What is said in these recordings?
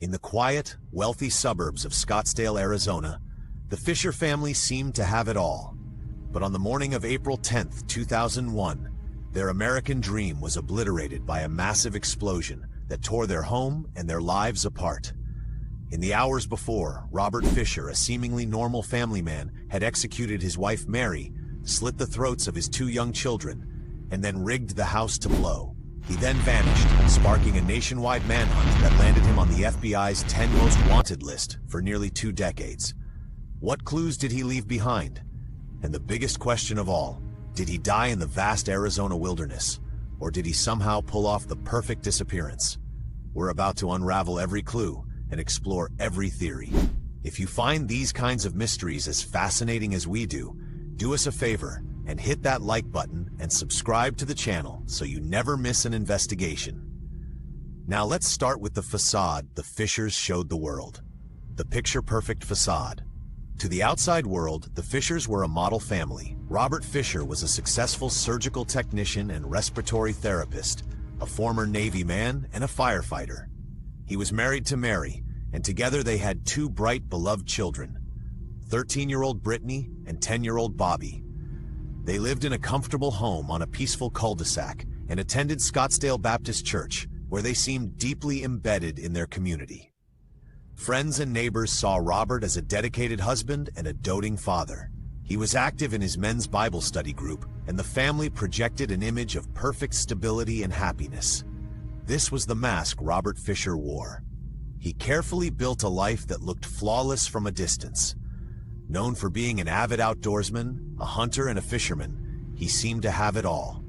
In the quiet, wealthy suburbs of Scottsdale, Arizona, the Fisher family seemed to have it all. But on the morning of April 10, 2001, their American dream was obliterated by a massive explosion that tore their home and their lives apart. In the hours before, Robert Fisher, a seemingly normal family man, had executed his wife Mary, slit the throats of his 2 young children, and then rigged the house to blow. He then vanished, sparking a nationwide manhunt that landed him on the FBI's 10 most wanted list for nearly 2 decades. What clues did he leave behind? And the biggest question of all, did he die in the vast Arizona wilderness, or did he somehow pull off the perfect disappearance? We're about to unravel every clue and explore every theory. If you find these kinds of mysteries as fascinating as we do us a favor and hit that like button and subscribe to the channel so you never miss an investigation. Now let's start with the facade the Fishers showed the world. The picture-perfect facade. To the outside world, the Fishers were a model family. Robert Fisher was a successful surgical technician and respiratory therapist, a former Navy man and a firefighter. He was married to Mary, and together they had 2 bright, beloved children, 13-year-old Brittany and 10-year-old Bobby. They lived in a comfortable home on a peaceful cul-de-sac and attended Scottsdale Baptist Church, where they seemed deeply embedded in their community. Friends and neighbors saw Robert as a dedicated husband and a doting father. He was active in his men's Bible study group, and the family projected an image of perfect stability and happiness. This was the mask Robert Fisher wore. He carefully built a life that looked flawless from a distance. Known for being an avid outdoorsman, a hunter, and a fisherman, he seemed to have it all.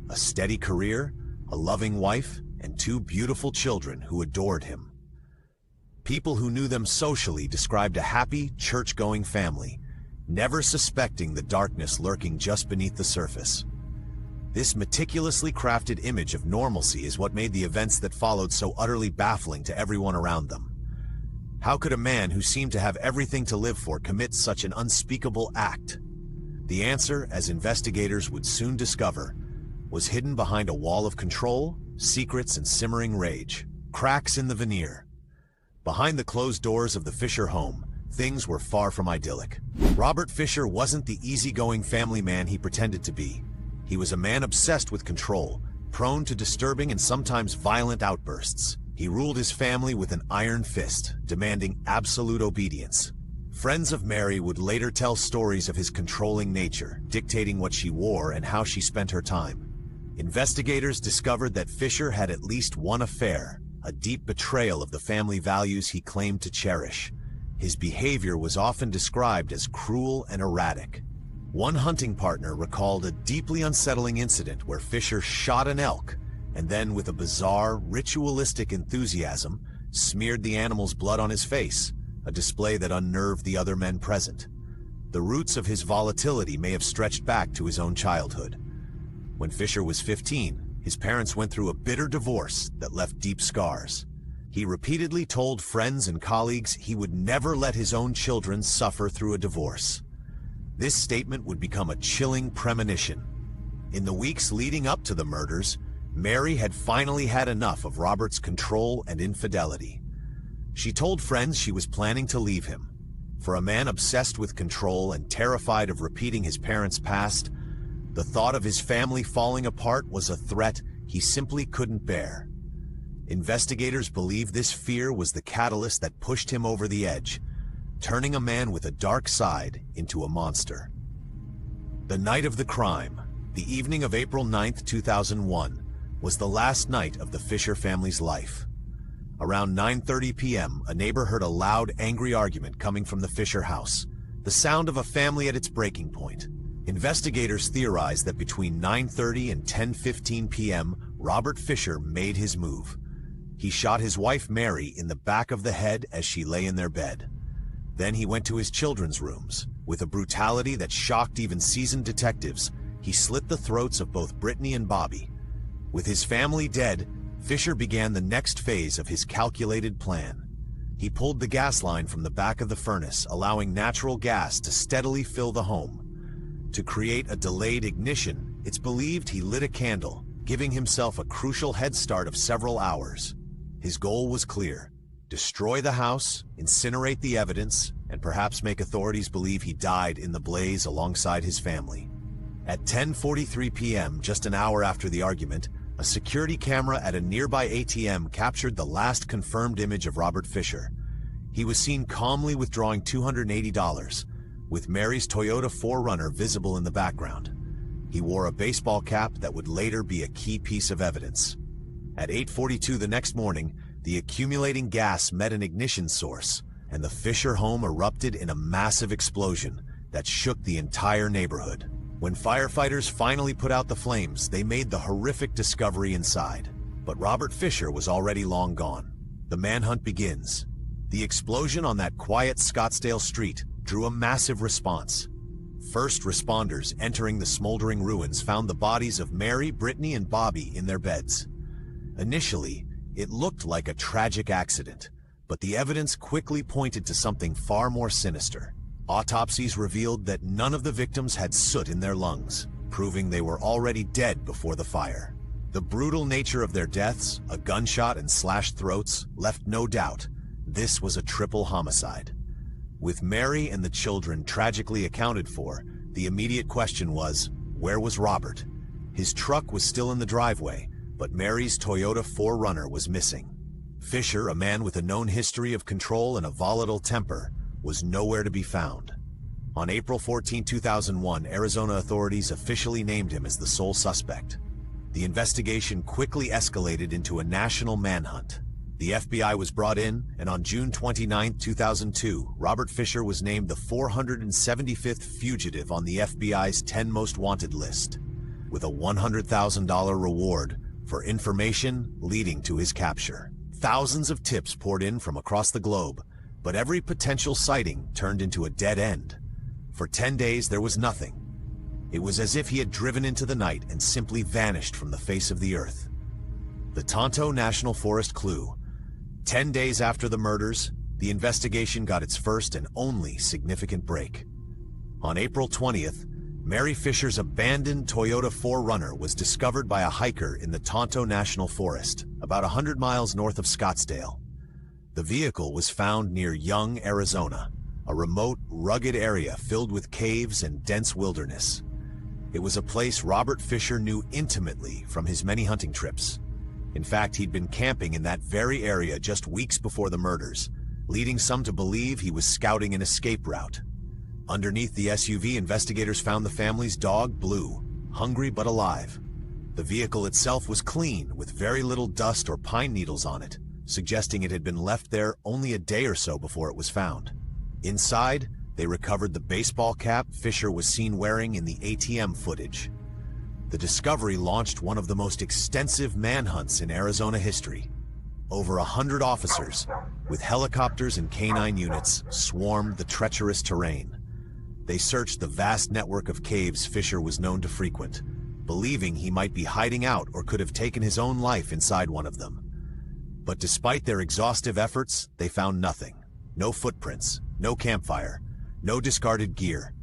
A steady career, a loving wife, and 2 beautiful children who adored him. People who knew them socially described a happy, church-going family, never suspecting the darkness lurking just beneath the surface. This meticulously crafted image of normalcy is what made the events that followed so utterly baffling to everyone around them. How could a man who seemed to have everything to live for commit such an unspeakable act? The answer, as investigators would soon discover, was hidden behind a wall of control, secrets, and simmering rage. Cracks in the veneer. Behind the closed doors of the Fisher home, things were far from idyllic. Robert Fisher wasn't the easygoing family man he pretended to be. He was a man obsessed with control, prone to disturbing and sometimes violent outbursts. He ruled his family with an iron fist, demanding absolute obedience. Friends of Mary would later tell stories of his controlling nature, dictating what she wore and how she spent her time. Investigators discovered that Fisher had at least one affair, a deep betrayal of the family values he claimed to cherish. His behavior was often described as cruel and erratic. One hunting partner recalled a deeply unsettling incident where Fisher shot an elk and then, with a bizarre, ritualistic enthusiasm, smeared the animal's blood on his face, a display that unnerved the other men present. The roots of his volatility may have stretched back to his own childhood. When Fisher was 15, his parents went through a bitter divorce that left deep scars. He repeatedly told friends and colleagues he would never let his own children suffer through a divorce. This statement would become a chilling premonition. In the weeks leading up to the murders, Mary had finally had enough of Robert's control and infidelity. She told friends she was planning to leave him. For a man obsessed with control and terrified of repeating his parents' past, the thought of his family falling apart was a threat he simply couldn't bear. Investigators believe this fear was the catalyst that pushed him over the edge, turning a man with a dark side into a monster. The night of the crime, the evening of April 9, 2001, was the last night of the Fisher family's life. Around 9:30 p.m., a neighbor heard a loud, angry argument coming from the Fisher house, the sound of a family at its breaking point. Investigators theorized that between 9:30 and 10:15 p.m., Robert Fisher made his move. He shot his wife Mary in the back of the head as she lay in their bed. Then he went to his children's rooms. With a brutality that shocked even seasoned detectives, he slit the throats of both Brittany and Bobby. With his family dead, Fisher began the next phase of his calculated plan. He pulled the gas line from the back of the furnace, allowing natural gas to steadily fill the home. To create a delayed ignition, it's believed he lit a candle, giving himself a crucial head start of several hours. His goal was clear: destroy the house, incinerate the evidence, and perhaps make authorities believe he died in the blaze alongside his family. At 10:43 p.m., just an hour after the argument, a security camera at a nearby ATM captured the last confirmed image of Robert Fisher. He was seen calmly withdrawing $280, with Mary's Toyota 4Runner visible in the background. He wore a baseball cap that would later be a key piece of evidence. At 8:42 the next morning, the accumulating gas met an ignition source, and the Fisher home erupted in a massive explosion that shook the entire neighborhood. When firefighters finally put out the flames, they made the horrific discovery inside. But Robert Fisher was already long gone. The manhunt begins. The explosion on that quiet Scottsdale street drew a massive response. First responders entering the smoldering ruins found the bodies of Mary, Brittany, and Bobby in their beds. Initially, it looked like a tragic accident, but the evidence quickly pointed to something far more sinister. Autopsies revealed that none of the victims had soot in their lungs, proving they were already dead before the fire. The brutal nature of their deaths, a gunshot and slashed throats, left no doubt this was a triple homicide. With Mary and the children tragically accounted for, the immediate question was, where was Robert? His truck was still in the driveway, but Mary's Toyota 4Runner was missing. Fisher, a man with a known history of control and a volatile temper, was nowhere to be found. On April 14, 2001, Arizona authorities officially named him as the sole suspect. The investigation quickly escalated into a national manhunt. The FBI was brought in, and on June 29, 2002, Robert Fisher was named the 475th fugitive on the FBI's 10 most wanted list, with a $100,000 reward for information leading to his capture. Thousands of tips poured in from across the globe, but every potential sighting turned into a dead end. For 10 days, there was nothing. It was as if he had driven into the night and simply vanished from the face of the earth. The Tonto National Forest clue. 10 days after the murders, the investigation got its first and only significant break. On April 20th, Mary Fisher's abandoned Toyota 4Runner was discovered by a hiker in the Tonto National Forest, about 100 miles north of Scottsdale. The vehicle was found near Young, Arizona, a remote, rugged area filled with caves and dense wilderness. It was a place Robert Fisher knew intimately from his many hunting trips. In fact, he'd been camping in that very area just weeks before the murders, leading some to believe he was scouting an escape route. Underneath the SUV, investigators found the family's dog, Blue, hungry but alive. The vehicle itself was clean, with very little dust or pine needles on it, suggesting it had been left there only a day or so before it was found. Inside, they recovered the baseball cap Fisher was seen wearing in the ATM footage. The discovery launched one of the most extensive manhunts in Arizona history. Over 100 officers, with helicopters and canine units, swarmed the treacherous terrain. They searched the vast network of caves Fisher was known to frequent, believing he might be hiding out or could have taken his own life inside one of them. But despite their exhaustive efforts, they found nothing. No footprints, no campfire, no discarded gear,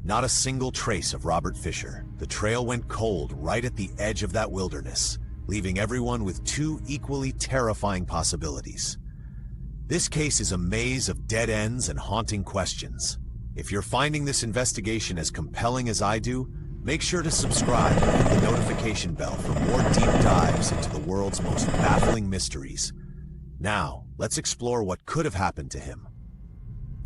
not a single trace of Robert Fisher. The trail went cold right at the edge of that wilderness, leaving everyone with two equally terrifying possibilities. This case is a maze of dead ends and haunting questions. If you're finding this investigation as compelling as I do, make sure to subscribe and hit the notification bell for more deep dives into the world's most baffling mysteries. Now, let's explore what could have happened to him.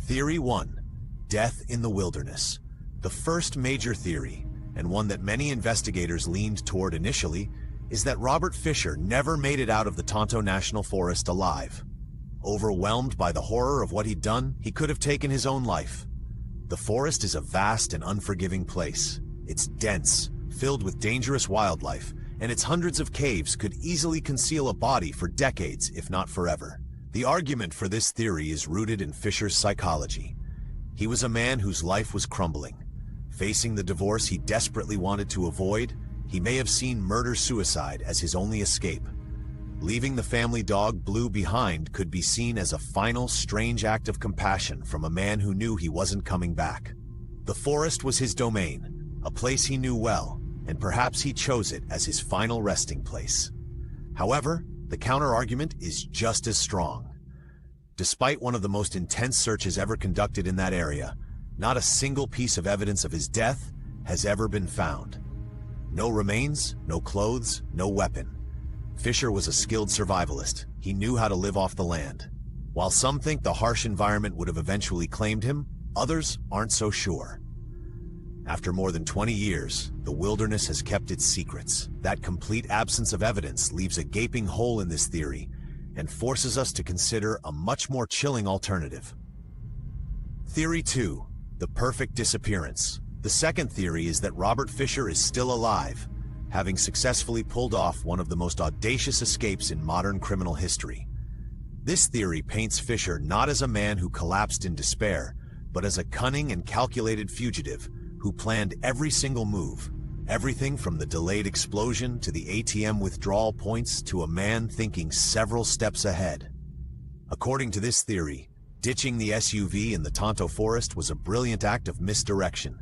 Theory 1. Death in the wilderness. The first major theory, and one that many investigators leaned toward initially, is that Robert Fisher never made it out of the Tonto National Forest alive. Overwhelmed by the horror of what he'd done, he could have taken his own life. The forest is a vast and unforgiving place. It's dense, filled with dangerous wildlife, and its hundreds of caves could easily conceal a body for decades, if not forever. The argument for this theory is rooted in Fisher's psychology. He was a man whose life was crumbling. Facing the divorce he desperately wanted to avoid, he may have seen murder-suicide as his only escape. Leaving the family dog Blue behind could be seen as a final, strange act of compassion from a man who knew he wasn't coming back. The forest was his domain, a place he knew well, and perhaps he chose it as his final resting place. However, the counter-argument is just as strong. Despite one of the most intense searches ever conducted in that area, not a single piece of evidence of his death has ever been found. No remains, no clothes, no weapon. Fisher was a skilled survivalist. He knew how to live off the land. While some think the harsh environment would have eventually claimed him, others aren't so sure. After more than 20 years, the wilderness has kept its secrets. That complete absence of evidence leaves a gaping hole in this theory and forces us to consider a much more chilling alternative. Theory 2, the perfect disappearance. The second theory is that Robert Fisher is still alive, having successfully pulled off one of the most audacious escapes in modern criminal history. This theory paints Fisher not as a man who collapsed in despair, but as a cunning and calculated fugitive who planned every single move, everything from the delayed explosion to the ATM withdrawal points to a man thinking several steps ahead. According to this theory, ditching the SUV in the Tonto Forest was a brilliant act of misdirection.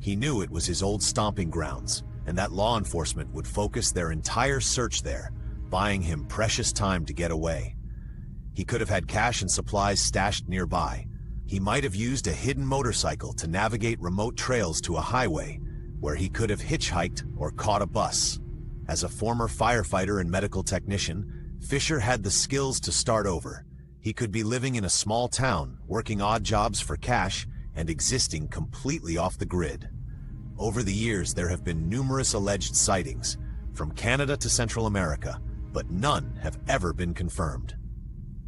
He knew it was his old stomping grounds, and that law enforcement would focus their entire search there, buying him precious time to get away. He could have had cash and supplies stashed nearby. He might have used a hidden motorcycle to navigate remote trails to a highway, where he could have hitchhiked or caught a bus. As a former firefighter and medical technician, Fisher had the skills to start over. He could be living in a small town, working odd jobs for cash, and existing completely off the grid. Over the years, there have been numerous alleged sightings, from Canada to Central America, but none have ever been confirmed.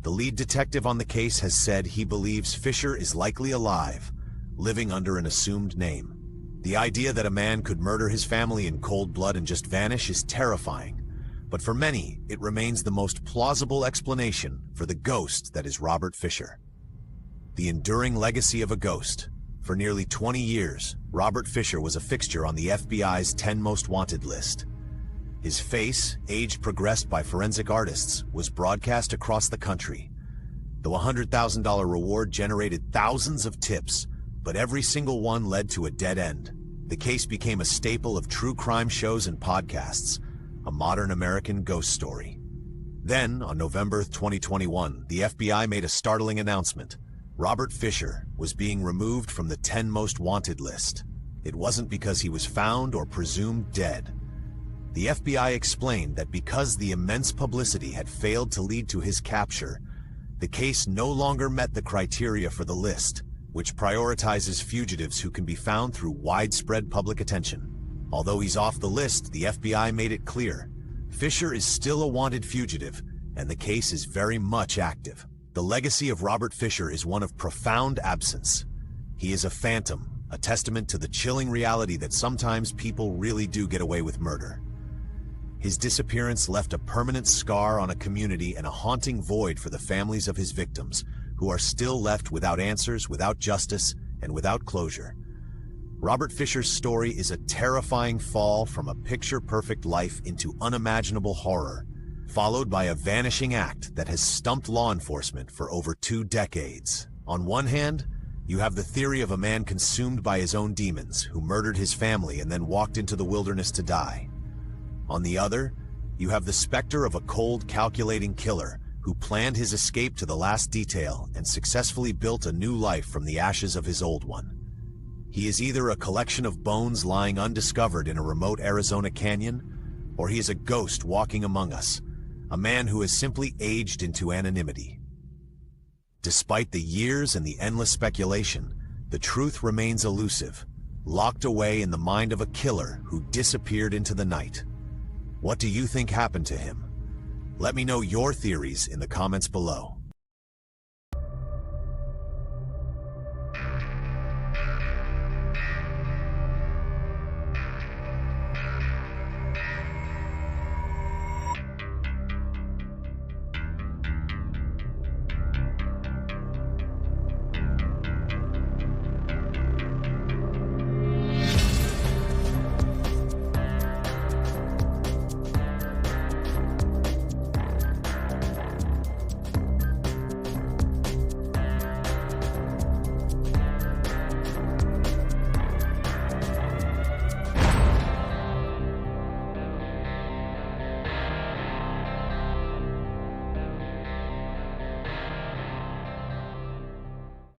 The lead detective on the case has said he believes Fisher is likely alive, living under an assumed name. The idea that a man could murder his family in cold blood and just vanish is terrifying, but for many, it remains the most plausible explanation for the ghost that is Robert Fisher. The enduring legacy of a ghost. For nearly 20 years, Robert Fisher was a fixture on the FBI's 10 Most Wanted list. His face, age progressed by forensic artists, was broadcast across the country. The $100,000 reward generated thousands of tips, but every single one led to a dead end. The case became a staple of true crime shows and podcasts, a modern American ghost story. Then, on November 2021, the FBI made a startling announcement. Robert Fisher was being removed from the 10 Most Wanted list. It wasn't because he was found or presumed dead. The FBI explained that because the immense publicity had failed to lead to his capture, the case no longer met the criteria for the list, which prioritizes fugitives who can be found through widespread public attention. Although he's off the list, the FBI made it clear. Fisher is still a wanted fugitive, and the case is very much active. The legacy of Robert Fisher is one of profound absence. He is a phantom, a testament to the chilling reality that sometimes people really do get away with murder. His disappearance left a permanent scar on a community and a haunting void for the families of his victims, who are still left without answers, without justice, and without closure. Robert Fisher's story is a terrifying fall from a picture-perfect life into unimaginable horror, followed by a vanishing act that has stumped law enforcement for over 2 decades. On one hand, you have the theory of a man consumed by his own demons who murdered his family and then walked into the wilderness to die. On the other, you have the specter of a cold, calculating killer who planned his escape to the last detail and successfully built a new life from the ashes of his old one. He is either a collection of bones lying undiscovered in a remote Arizona canyon, or he is a ghost walking among us, a man who has simply aged into anonymity. Despite the years and the endless speculation, the truth remains elusive, locked away in the mind of a killer who disappeared into the night. What do you think happened to him? Let me know your theories in the comments below.